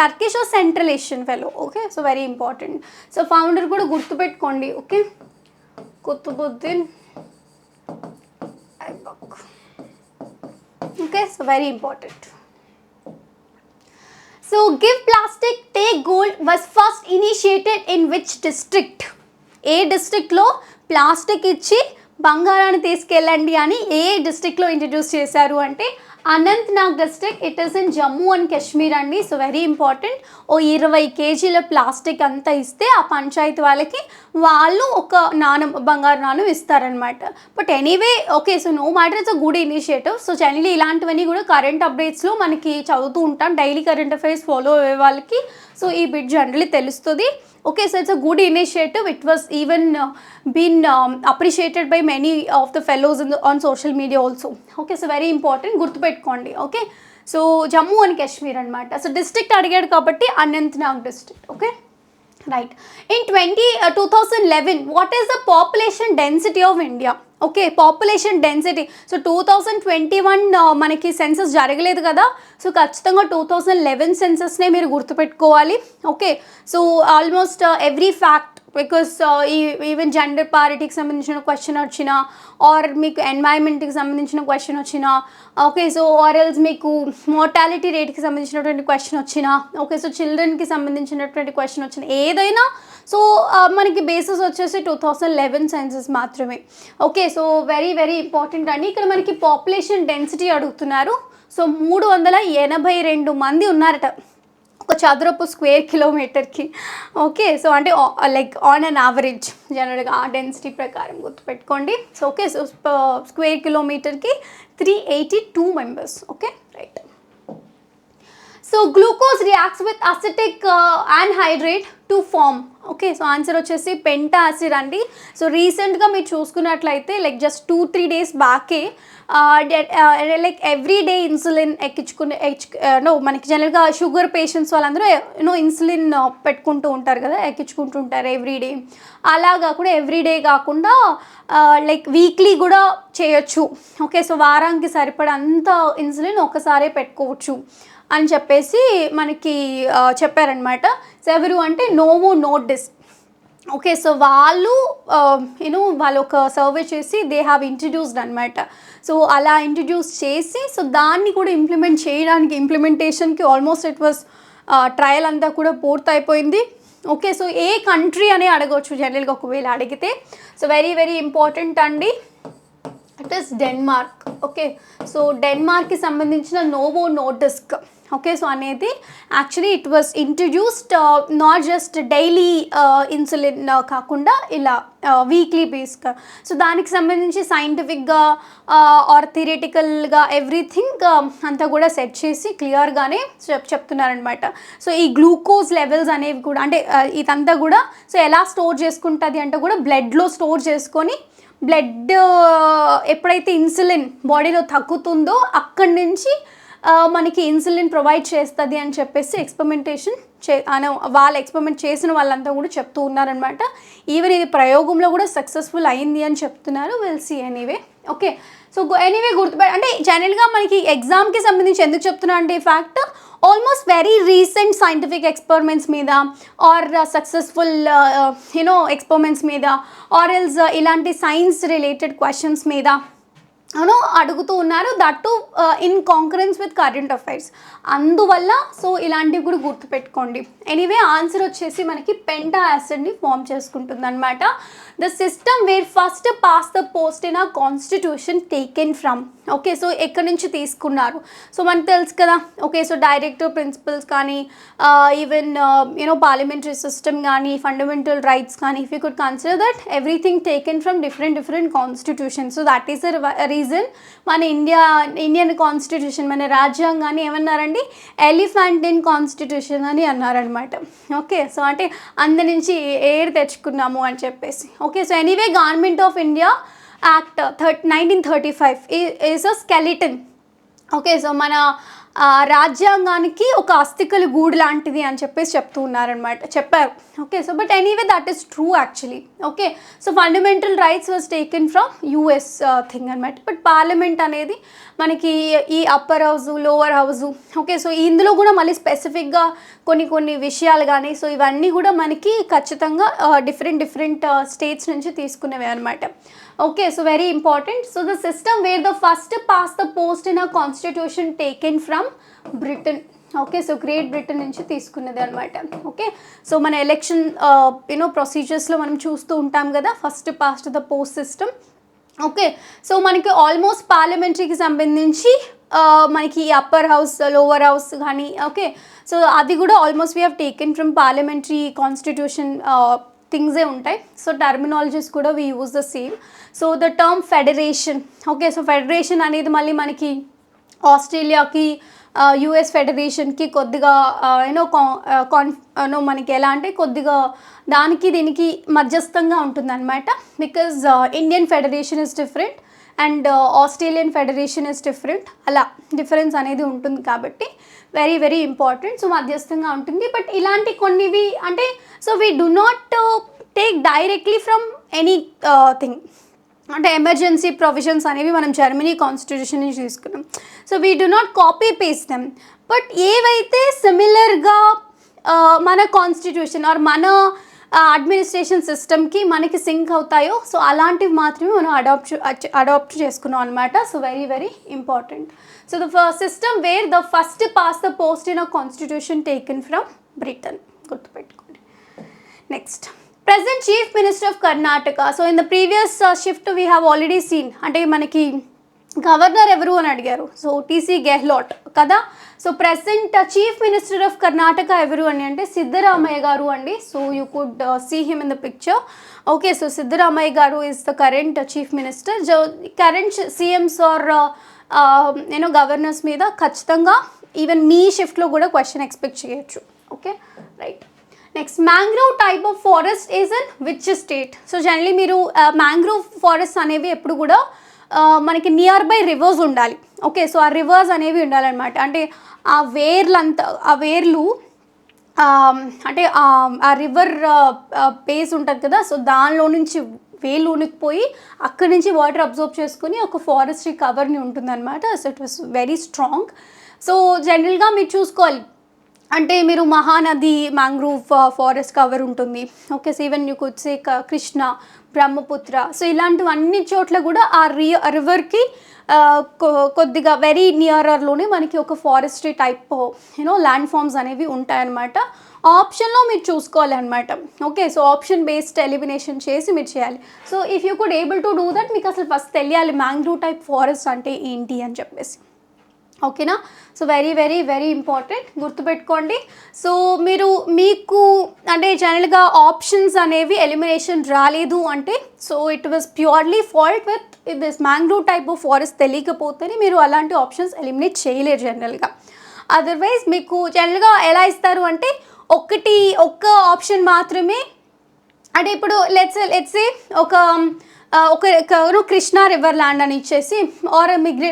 Turkish or central Asian fellow. Okay, so very important. So founder కూడా గుర్తుపెట్టుకోండి. Okay, Qutbuddin Aibak. Okay, so very important. So give plastic, take gold was first initiated in which district? ఏ డిస్ట్రిక్ట్లో plastic ఇచ్చి బంగారాన్ని తీసుకెళ్ళండి అని ఏ డిస్ట్రిక్ట్లో introduce చేశారు అంటే Anantnag district. It is in Jammu and Kashmir అండి. So very important. 20 kgs plastic అంతా ఇస్తే ఆ పంచాయతీ వాళ్ళకి వాళ్ళు ఒక బంగారు నాణం ఇస్తారనమాట. But anyway okay, so no matter, it's a good initiative. So generally ఇలాంటివన్నీ కూడా కరెంట్ అప్డేట్స్లో మనకి చదువుతూ ఉంటాం, డైలీ కరెంట్ అఫైర్స్ ఫాలో అయ్యే వాళ్ళకి సో ఈ బిట్ జనరల్లీ తెలుస్తుంది. Okay, so it's a good initiative. It was even been appreciated by many of the fellows on social media also. Okay, so very important. Gurtupettukondi. Okay, so Jammu and Kashmir anamata. So district adigadu kabatti Anantnag district. Okay, right. In 2011, what is the population density of India? Okay, population density. So 2021 మనకి census జరగలేదు కదా, so ఖచ్చితంగా 2011 సెన్సస్నే మీరు గుర్తుపెట్టుకోవాలి. Okay, so almost every fact, because even gender పారిటీకి సంబంధించిన question వచ్చినా, ఆర్ మీకు ఎన్వైరన్మెంట్కి సంబంధించిన క్వశ్చన్ వచ్చినా, ఓకే, సో ఆర్ఎల్స్ మీకు మోర్టాలిటీ రేట్కి సంబంధించినటువంటి క్వశ్చన్ వచ్చినా, ఓకే, సో చిల్డ్రన్కి సంబంధించినటువంటి క్వశ్చన్ వచ్చినా, ఏదైనా సో మనకి బేసిస్ వచ్చేసి 2011 సెన్సస్ మాత్రమే. Okay, so very very important అండి. ఇక్కడ మనకి పాపులేషన్ డెన్సిటీ అడుగుతున్నారు. సో 382 మంది ఉన్నారట ఒక చదరపు స్క్వేర్ కిలోమీటర్కి. ఓకే, సో అంటే లైక్ ఆన్ అన్ యావరేజ్ జనరల్గా ఆ డెన్సిటీ ప్రకారం గుర్తుపెట్టుకోండి. సో ఓకే, సో స్క్వేర్ కిలోమీటర్కి 382 members. Okay, right. So glucose reacts with acetic anhydride to form. Okay, so answer వచ్చేసి పెంటా యాసిడ్ అండి. సో రీసెంట్గా మీరు చూసుకున్నట్లయితే లైక్ జస్ట్ 2-3 days బ్యాకే లైక్ ఎవ్రీ డే ఇన్సులిన్ మనకి జనరల్గా షుగర్ పేషెంట్స్ వాళ్ళందరూ ఇన్సులిన్ పెట్టుకుంటూ ఉంటారు కదా, ఎక్కించుకుంటూ ఉంటారు ఎవ్రీ డే. అలాగా కూడా ఎవ్రీ డే కాకుండా లైక్ వీక్లీ కూడా చేయొచ్చు. ఓకే, సో వారానికి సరిపడంత ఇన్సులిన్ ఒకసారే పెట్టుకోవచ్చు అని చెప్పేసి మనకి చెప్పారనమాట. సో ఎవరు అంటే నోవో నోర్డిస్క్. ఓకే, సో వాళ్ళు వాళ్ళు ఒక సర్వే చేసి దే హ్యావ్ ఇంట్రడ్యూస్డ్ అనమాట. సో అలా ఇంట్రడ్యూస్ చేసి సో దాన్ని కూడా ఇంప్లిమెంటేషన్కి ఆల్మోస్ట్ ఇట్ వాస్ ట్రయల్ అంతా కూడా పూర్తయిపోయింది. ఓకే, సో ఏ కంట్రీ అని అడగవచ్చు జనరల్గా ఒకవేళ అడిగితే. సో వెరీ వెరీ ఇంపార్టెంట్ అండి. It is Denmark. Okay, so డెన్మార్క్కి సంబంధించిన నోవో నోర్డిస్క్. ఓకే, సో అనేది actually it was introduced not just daily insulin కాకుండా ఇలా వీక్లీ బేస్గా. సో దానికి సంబంధించి సైంటిఫిక్గా ఆర్ థియరిటికల్గా ఎవ్రీథింగ్ అంతా కూడా సెట్ చేసి క్లియర్గానే చెప్తున్నారనమాట. సో ఈ గ్లూకోజ్ లెవెల్స్ అనేవి కూడా అంటే ఇదంతా కూడా సో ఎలా స్టోర్ చేసుకుంటుంది అంటే కూడా బ్లడ్లో స్టోర్ చేసుకొని బ్లడ్ ఎప్పుడైతే ఇన్సులిన్ బాడీలో తగ్గుతుందో అక్కడి నుంచి మనకి ఇన్సులిన్ ప్రొవైడ్ చేస్తుంది అని చెప్పేసి ఎక్స్పెరిమెంటేషన్ వాళ్ళు ఎక్స్పెరిమెంట్ చేసిన వాళ్ళంతా కూడా చెప్తూ ఉన్నారనమాట. ఈవెన్ ఇది ప్రయోగంలో కూడా సక్సెస్ఫుల్ అయింది అని చెప్తున్నారు. Will see anyway. Okay, so anyway అంటే జనరల్గా మనకి ఎగ్జామ్కి సంబంధించి ఎందుకు చెప్తున్నా అంటే ఈ fact almost very recent scientific experiments మీద ఆర్ సక్సెస్ఫుల్ ఎక్స్పెరిమెంట్స్ మీద ఆర్ ఎల్స్ ఇలాంటి సైన్స్ రిలేటెడ్ క్వశ్చన్స్ మీద అడుగుతూ ఉన్నారు. That to in concurrence with current affairs. అందువల్ల సో ఇలాంటివి కూడా గుర్తుపెట్టుకోండి. ఎనీవే ఆన్సర్ వచ్చేసి మనకి పెంటా యాసిడ్ని ఫామ్ చేసుకుంటుంది అనమాట. The system where first pass the post in a constitution taken from. Okay, so ఎక్కడి నుంచి తీసుకున్నారు? సో మనకు తెలుసు కదా. ఓకే, సో డైరెక్టివ్ ప్రిన్సిపల్స్ కానీ ఈవెన్ పార్లమెంటరీ సిస్టమ్ కానీ ఫండమెంటల్ రైట్స్ కానీ if you could consider that everything taken from different constitution. So that is reason మన ఇండియన్ కాన్స్టిట్యూషన్ మన రాజ్యాంగాన్ని ఏమన్నారండి, ఎలిఫెంటిన్ కాన్స్టిట్యూషన్ అని అన్నారనమాట. ఓకే, సో అంటే అందు నుంచి ఏడు తెచ్చుకున్నాము అని చెప్పేసి. Okay, so anyway government of India act 1935 is a skeleton. Okay, so మన రాజ్యాంగానికి ఒక అస్థికల గూడు లాంటిది అని చెప్పేసి చెప్తూ ఉన్నారనమాట, చెప్పారు. Okay, so but anyway that is true actually. Okay, so fundamental rights was taken from US thing అనమాట. బట్ పార్లమెంట్ అనేది మనకి ఈ upper house lower house. Okay, so ఇందులో కూడా మళ్ళీ స్పెసిఫిక్గా కొన్ని విషయాలు కానీ సో ఇవన్నీ కూడా మనకి ఖచ్చితంగా డిఫరెంట్ స్టేట్స్ నుంచి తీసుకునేవి అనమాట. Okay, so very important. So the system where the first pass the post in a constitution taken from Britain. Okay, so great Britain నుంచి తీసుకున్నది అనమాట. ఓకే, సో మన ఎలక్షన్ ప్రొసీజర్స్లో మనం చూస్తూ ఉంటాం కదా first past the post system. Okay, so మనకి ఆల్మోస్ట్ పార్లమెంటరీకి సంబంధించి మనకి అప్పర్ హౌస్ లోవర్ హౌస్ కానీ ఓకే, సో అది కూడా almost we have taken from parliamentary constitution థింగ్సే ఉంటాయి. సో టర్మినాలజీస్ కూడా we use the same. So the term federation. Okay, so federation అనేది మళ్ళీ మనకి ఆస్ట్రేలియాకి యుఎస్ ఫెడరేషన్కి కొద్దిగా మనకి ఎలా అంటే కొద్దిగా దానికి దీనికి మధ్యస్థంగా ఉంటుందన్నమాట. Because Indian federation is different and Australian federation is different. అలా డిఫరెన్స్ అనేది ఉంటుంది కాబట్టి వెరీ వెరీ ఇంపార్టెంట్. సో మధ్యస్థంగా ఉంటుంది. బట్ ఇలాంటి కొన్నివి అంటే so we do not take directly from anything. అంటే ఎమర్జెన్సీ ప్రొవిజన్స్ అనేవి మనం జర్మనీ కాన్స్టిట్యూషన్ నుంచి తీసుకున్నాం. So we do not copy paste them. But ఏవైతే సిమిలర్గా మన కాన్స్టిట్యూషన్ ఆర్ మన అడ్మినిస్ట్రేషన్ సిస్టమ్కి మనకి సింక్ అవుతాయో సో అలాంటివి మాత్రమే మనం అడాప్ట్ చేసుకున్నాం అనమాట. So very very important. So the system where the first pass the post in a constitution taken from Britain. గుర్తుపెట్టుకోండి. Next present chief minister of Karnataka. So in the previous shift we have already seen అంటే మనకి governor ఎవరు అని అడిగారు. So TC Gehlot కదా. So present chief minister of Karnataka ఎవరు అని అంటే సిద్ధరామయ్య గారు అండి. So you could see him in the picture. Okay, so Siddaramaiah garu is the current chief minister. Current CMs or governors మీద ఖచ్చితంగా ఈవెన్ మీ షిఫ్ట్లో కూడా క్వశ్చన్ ఎక్స్పెక్ట్ చేయొచ్చు. Okay, right. Next mangrove type of forest is in which state. So generally మీరు mangrove forest అనేవి ఎప్పుడు కూడా మనకి నియర్ బై రివర్స్ ఉండాలి. ఓకే, సో ఆ రివర్స్ అనేవి ఉండాలన్నమాట. అంటే ఆ వేర్లు అంటే ఆ రివర్ బేస్ ఉంటుంది కదా. సో దానిలో నుంచి వేలు ఉనికిపోయి అక్కడి నుంచి వాటర్ అబ్జర్వ్ చేసుకుని ఒక ఫారెస్ట్రీ కవర్ని ఉంటుందన్నమాట. So it was very strong. So జనరల్గా మీరు చూసుకోవాలి అంటే మీరు మహానది మ్యాంగ్రూవ్ ఫారెస్ట్ కవర్ ఉంటుంది. Okay, so even you could say Krishna, Brahmaputra. So ఇలాంటివన్నీ చోట్ల కూడా ఆ రివర్కి కొద్దిగా వెరీ నియరర్లోనే మనకి ఒక ఫారెస్ట్రీ టైప్ ల్యాండ్ ఫామ్స్ అనేవి ఉంటాయన్నమాట. ఆప్షన్లో మీరు చూసుకోవాలన్నమాట. Okay, so option based elimination చేసి మీరు చేయాలి. So if you could able to do that, మీకు అసలు ఫస్ట్ తెలియాలి మ్యాంగ్రూవ్ టైప్ ఫారెస్ట్ అంటే ఏంటి అని చెప్పేసి. ఓకేనా? So very very very important, గుర్తుపెట్టుకోండి. సో మీకు అంటే జనరల్గా ఆప్షన్స్ అనేవి ఎలిమినేషన్ రాలేదు అంటే so it was purely fault with this mangrove type of forest తెలియకపోతేనే మీరు అలాంటి ఆప్షన్స్ ఎలిమినేట్ చేయలేరు జనరల్గా. అదర్వైజ్ మీకు జనరల్గా ఎలా ఇస్తారు అంటే ఒక్క ఆప్షన్ మాత్రమే. అంటే ఇప్పుడు లెట్స్ ఒక కృష్ణా రివర్ ల్యాండ్ అని ఇచ్చేసి ఆర్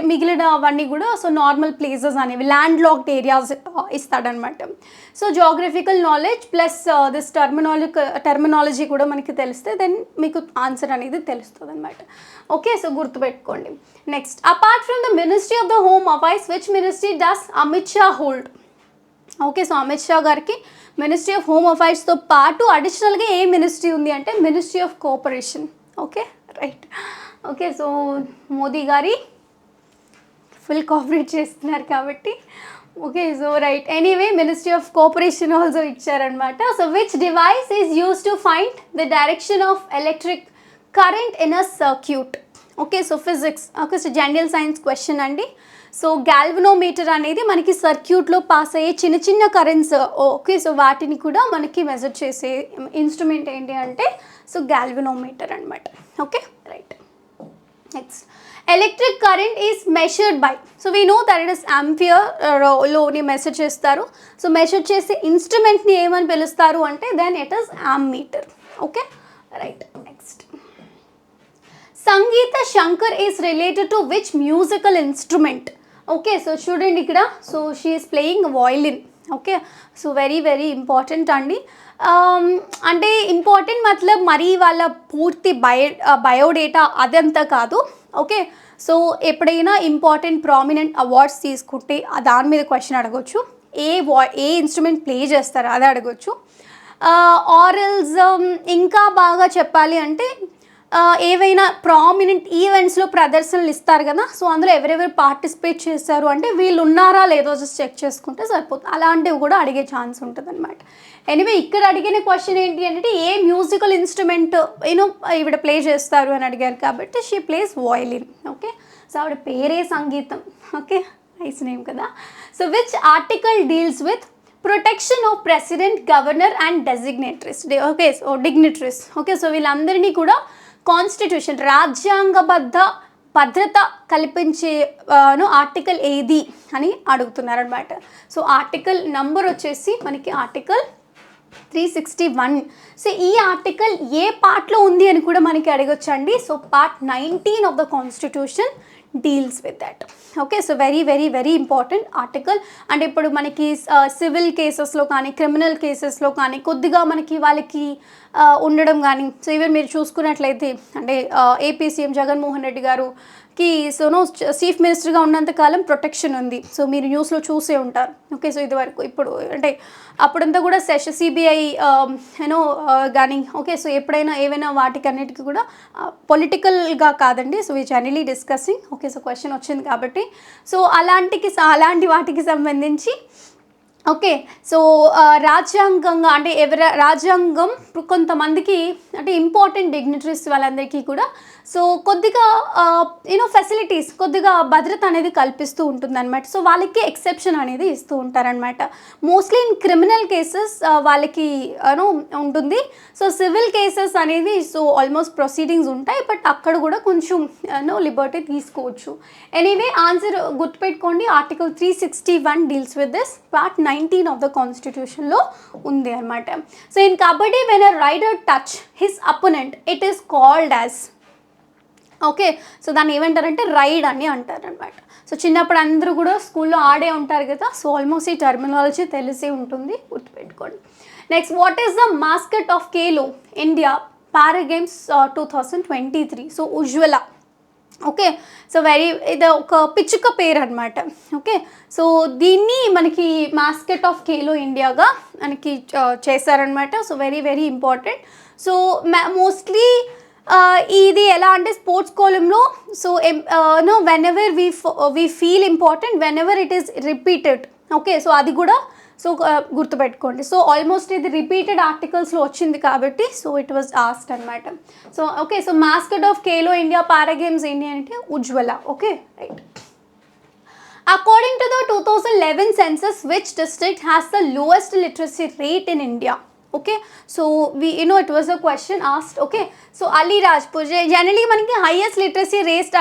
మిగిలిన అవన్నీ కూడా సో నార్మల్ ప్లేసెస్ అనేవి ల్యాండ్ లాక్డ్ ఏరియాస్ ఇస్తాడనమాట. So geographical knowledge plus this terminology కూడా మనకి తెలిస్తే దెన్ మీకు ఆన్సర్ అనేది తెలుస్తుంది అనమాట. ఓకే, సో గుర్తుపెట్టుకోండి. Next, apart from the ministry of the home affairs which ministry does Amit Shah hold? Okay, so Amit Shah గారికి మినిస్ట్రీ ఆఫ్ హోమ్ అఫైర్స్తో పాటు అడిషనల్గా ఏ మినిస్ట్రీ ఉంది అంటే ministry of cooperation. Okay, right. Okay, so Modi గారి ఫుల్ కోఆపరేట్ చేస్తున్నారు కాబట్టి okay, so right. Anyway ministry of cooperation also ఇచ్చారనమాట. So which device is use to find the direction of electric current in a circuit? Okay, so physics. Okay, so general science question అండి. So galvanometer అనేది మనకి సర్క్యూట్లో pass అయ్యే చిన్న చిన్న currents. Okay, so వాటిని కూడా మనకి మెజర్ చేసే ఇన్స్ట్రుమెంట్ ఏంటి అంటే సో గాల్వనోమీటర్ అనమాట. Okay, right. Next, electric current is measured by. So we know that it is ఆంపియర్లోని మెషర్ చేస్తారు. సో మెషర్ చేసే ఇన్స్ట్రుమెంట్ని ఏమని పిలుస్తారు అంటే then it is ammeter. Okay, right. Next, Sangeeta Shankar is related to which musical instrument? Okay, so చూడండి ఇక్కడ. So she is playing violin. Okay, so very very important అండి. అంటే ఇంపార్టెంట్ మతలబ్ మరీ వాళ్ళ పూర్తి బయోడేటా అదంతా కాదు. ఓకే, సో ఎప్పుడైనా ఇంపార్టెంట్ ప్రామినెంట్ అవార్డ్స్ తీసుకుంటే దాని మీద క్వశ్చన్ అడగొచ్చు. ఏ ఇన్స్ట్రుమెంట్ ప్లే చేస్తారో అది అడగొచ్చు. ఆరల్స్ ఇంకా బాగా చెప్పాలి అంటే ఏవైనా ప్రామినెంట్ ఈవెంట్స్లో ప్రదర్శనలు ఇస్తారు కదా, సో అందులో ఎవరెవరు పార్టిసిపేట్ చేస్తారు అంటే వీళ్ళు ఉన్నారా లేదో జస్ట్ చెక్ చేసుకుంటే సరిపోతుంది. అలాంటివి కూడా అడిగే ఛాన్స్ ఉంటుంది అనమాట. ఎనీవే ఇక్కడ అడిగిన క్వశ్చన్ ఏంటి అంటే ఏ మ్యూజికల్ ఇన్స్ట్రుమెంట్ ఈవిడ ప్లే చేస్తారు అని అడిగారు కాబట్టి she plays violin. Okay, so ఆవిడ పేరే సంగీతం. ఓకే, నైస్ నేమ్ కదా. So which article deals with protection of president, governor and designatories? Okay, so dignitaries. Okay, so వీళ్ళందరినీ కూడా కాన్స్టిట్యూషన్ రాజ్యాంగబద్ధ భద్రత కల్పించే ఆర్టికల్ ఏది అని అడుగుతున్నారనమాట. సో ఆర్టికల్ నంబర్ వచ్చేసి మనకి ఆర్టికల్ 361. సో ఈ ఆర్టికల్ ఏ పార్ట్లో ఉంది అని కూడా మనకి అడగొచ్చండి. So part 19 of the constitution deals with that. Okay, so very very very important article. అంటే ఇప్పుడు మనకి సివిల్ కేసెస్లో కానీ క్రిమినల్ కేసెస్లో కానీ కొద్దిగా మనకి వాళ్ళకి ఉండడం కానీ, సో ఈవెన్ మీరు చూసుకున్నట్లయితే అంటే ఏపీ సీఎం జగన్మోహన్ రెడ్డి గారుకి సోనో చీఫ్ మినిస్టర్గా ఉన్నంతకాలం ప్రొటెక్షన్ ఉంది. సో మీరు న్యూస్లో చూసే ఉంటారు. ఓకే, సో ఇదివరకు ఇప్పుడు అంటే అప్పుడంతా కూడా సిబిఐ కానీ ఓకే, సో ఎప్పుడైనా ఏవైనా వాటికి అన్నిటికీ కూడా పొలిటికల్గా కాదండి. So we generally discussing. Okay, so question వచ్చింది కాబట్టి సో అలాంటి వాటికి సంబంధించి ఓకే, సో రాజ్యాంగంగా అంటే రాజ్యాంగం కొంతమందికి అంటే ఇంపార్టెంట్ డిగ్నిటరీస్ వాళ్ళందరికీ కూడా సో కొద్దిగా ఫెసిలిటీస్ కొద్దిగా భద్రత అనేది కల్పిస్తూ ఉంటుందన్నమాట. సో వాళ్ళకి ఎక్సెప్షన్ అనేది ఇస్తూ ఉంటారనమాట. మోస్ట్లీ ఇన్ క్రిమినల్ కేసెస్ వాళ్ళకి ఉంటుంది. సో సివిల్ కేసెస్ అనేది సో ఆల్మోస్ట్ ప్రొసీడింగ్స్ ఉంటాయి, బట్ అక్కడ కూడా కొంచెం లిబర్టీ తీసుకోవచ్చు. ఎనీవే ఆన్సర్ గుర్తుపెట్టుకోండి. Article 361 deals with this. Part 19 of the కాన్స్టిట్యూషన్లో ఉంది అనమాట. So in kabaddi when a raider touch his opponent it is called as. Okay, so దాన్ని ఏమంటారంటే రైడ్ అని అంటారనమాట. సో చిన్నప్పుడు అందరూ కూడా స్కూల్లో ఆడే ఉంటారు కదా, సో ఆల్మోస్ట్ ఈ టర్మినాలజీ తెలిసే ఉంటుంది, గుర్తుపెట్టుకోండి. Next, what is the mascot of Khelo India para games 2023? So Ujjwala. Okay, so ఇది ఒక పిచ్చుక పేరు అనమాట. ఓకే, సో దీన్ని మనకి మాస్కెట్ ఆఫ్ ఖేలో ఇండియాగా మనకి చేశారనమాట. So very very important. So mostly ఇది ఎలా అంటే స్పోర్ట్స్ కాలంలో so whenever we feel important whenever it is repeated. Okay, so అది కూడా సో గుర్తుపెట్టుకోండి. సో ఆల్మోస్ట్ ఇది రిపీటెడ్ ఆర్టికల్స్లో వచ్చింది కాబట్టి సో ఇట్ వాజ్ ఆస్క్డ్ అనమాట. So okay, so mascot of Khelo India para games ఏంటి అంటే Ujjwala. Okay, right. According to the 2011 census, which district has the lowest literacy rate in India? Okay, so we, you know, it was a question asked. Okay, so Alirajpur generally మనకి highest literacy rate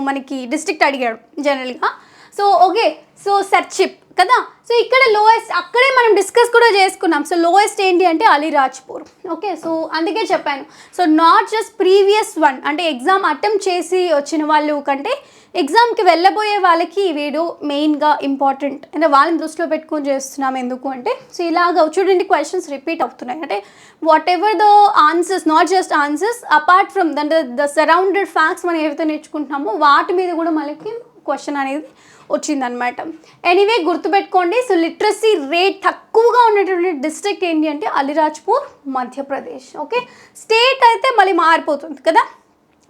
మనకి district అడిగాడు జనరల్గా. So okay, so సర్చిప్ కదా. So ఇక్కడ lowest అక్కడే మనం discuss కూడా చేసుకున్నాం. సో లోయెస్ట్ ఏంటి అంటే అలీరాజ్పూర్. ఓకే, సో అందుకే చెప్పాను. So not just previous one అంటే ఎగ్జామ్ అటెంప్ట్ చేసి వచ్చిన వాళ్ళు కంటే ఎగ్జామ్కి వెళ్ళబోయే వాళ్ళకి ఈ వీడియో మెయిన్గా ఇంపార్టెంట్ అంటే వాళ్ళని దృష్టిలో పెట్టుకొని చేస్తున్నాం. ఎందుకు అంటే సో ఇలాగ చూడండి క్వశ్చన్స్ రిపీట్ అవుతున్నాయి. అంటే what ever the answers, not just answers, apart from the surrounded facts మనం ఏవైతే నేర్చుకుంటున్నామో వాటి మీద కూడా మనకి క్వశ్చన్ అనేది వచ్చిందనమాట. ఎనీవే గుర్తుపెట్టుకోండి. సో లిటరసీ రేట్ తక్కువగా ఉన్నటువంటి డిస్ట్రిక్ట్ ఏంటి అంటే అలీరాజ్పూర్, మధ్యప్రదేశ్. ఓకే, స్టేట్ అయితే మళ్ళీ మారిపోతుంది కదా,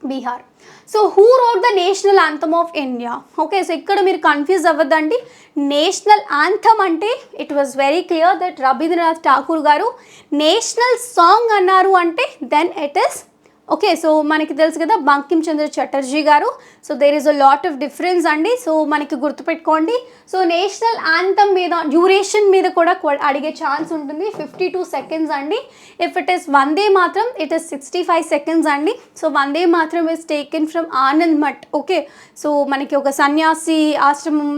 Bihar. So who wrote the national anthem of India? Okay, so ఇక్కడ మీరు కన్ఫ్యూజ్ అవ్వద్దండి. నేషనల్ యాంథమ్ అంటే it was very clear that Rabindranath Thakur గారు. నేషనల్ సాంగ్ అన్నారు అంటే then it is okay, so మనకి తెలుసు కదా బంకిం చంద్ర చటర్జీ గారు. So there is a lot of difference అండి. సో మనకి గుర్తుపెట్టుకోండి. సో నేషనల్ యాంథమ్ మీద డ్యూరేషన్ మీద కూడా అడిగే ఛాన్స్ ఉంటుంది. 52 seconds అండి. ఇఫ్ ఇట్ ఈస్ వందే మాత్రం ఇట్ ఈస్ 65 seconds అండి. సో వందే మాత్రం is taken from Anand Math. Okay, so మనకి ఒక సన్యాసి ఆశ్రమం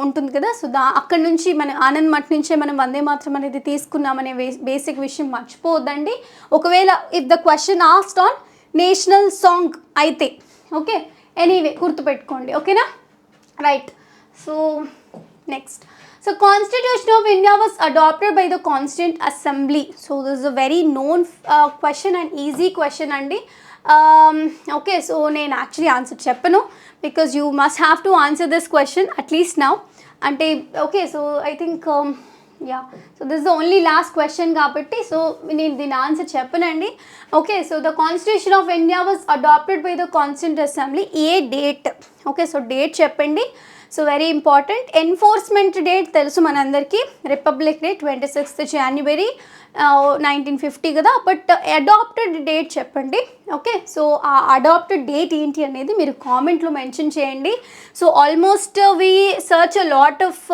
ఉంటుంది కదా, సో అక్కడ నుంచి మన ఆనంద్ మఠ్ నుంచే మనం వందే మాత్రం అనేది తీసుకున్నామనే బేసిక్ విషయం మర్చిపోవద్దండి. ఒకవేళ if the question asked on national song అయితే ఓకే, ఎనీవే గుర్తుపెట్టుకోండి. ఓకేనా, right. So next, so constitution of India was adopted by the constituent assembly. So this is a very known question and easy question అండి. Okay, so నేను actually answer చెప్పను because you must have to answer this question at least now అంటే. Okay, so I think yeah, so this the only last question కాబట్టి so నేను దీని answer చెప్పనండి. Okay, so the constitution of India was adopted by the constituent assembly. ఏ date? Okay, so date చెప్పండి. So very important. Enforcement date తెలుసు మనందరికీ, republic day 26th January 1950 కదా. But adopted date చెప్పండి. ఓకే, సో ఆ adopted date ఏంటి అనేది మీరు కామెంట్లో మెన్షన్ చేయండి. So almost we search a lot of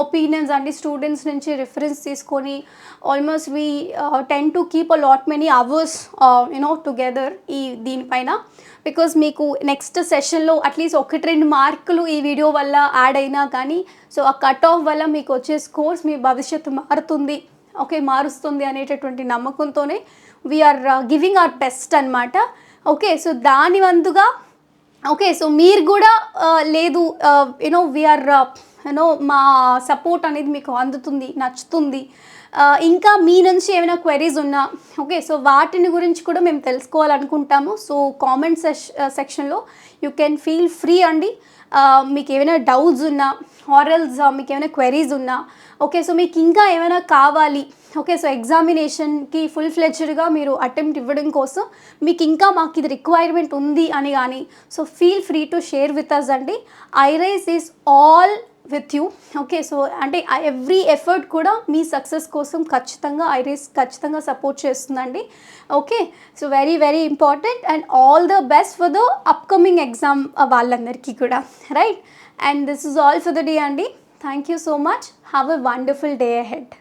opinions అండి, స్టూడెంట్స్ నుంచి రిఫరెన్స్ తీసుకొని almost we tend to keep a lot many hours you know together ఈ దీనిపైన. బికాజ్ మీకు నెక్స్ట్ సెషన్లో అట్లీస్ట్ 1-2 మార్కులు ఈ వీడియో వల్ల యాడ్ అయినా కానీ సో ఆ కట్ ఆఫ్ వల్ల మీకు వచ్చే స్కోర్స్ మీ భవిష్యత్తు మారుతుంది, ఓకే మారుస్తుంది అనేటటువంటి నమ్మకంతోనే వీఆర్ గివింగ్ అవర్ బెస్ట్ అనమాట. ఓకే, సో దాని వంతుగా ఓకే, సో మీరు కూడా లేదు యూనో వీఆర్ యూనో మా సపోర్ట్ అనేది మీకు అందుతుంది, నచ్చుతుంది, ఇంకా మీ నుంచి ఏమైనా క్వెరీస్ ఉన్నా ఓకే, సో వాటిని గురించి కూడా మేము తెలుసుకోవాలనుకుంటాము. సో కామెంట్ సెక్షన్లో యూ కెన్ ఫీల్ ఫ్రీ అండి. మీకు ఏమైనా డౌట్స్ ఉన్నా ఆర్ఎల్స్ మీకు ఏమైనా క్వెరీస్ ఉన్నా ఓకే, సో మీకు ఇంకా ఏమైనా కావాలి ఓకే, సో ఎగ్జామినేషన్కి ఫుల్ ఫ్లెడ్జ్డ్గా మీరు అటెంప్ట్ ఇవ్వడం కోసం మీకు ఇంకా మాకు ఇది రిక్వైర్మెంట్ ఉంది అని కానీ so feel free to share with us అండి. IRise is all with you. Okay, so అంటే ఎవ్రీ ఎఫర్ట్ కూడా మీ సక్సెస్ కోసం ఖచ్చితంగా ఐరైస్ ఖచ్చితంగా సపోర్ట్ చేస్తుందండి. Okay, so very very important and all the best for the upcoming exam వాళ్ళందరికీ కూడా, right. And this is all for the day అండి. Thank you so much. Have a wonderful day ahead.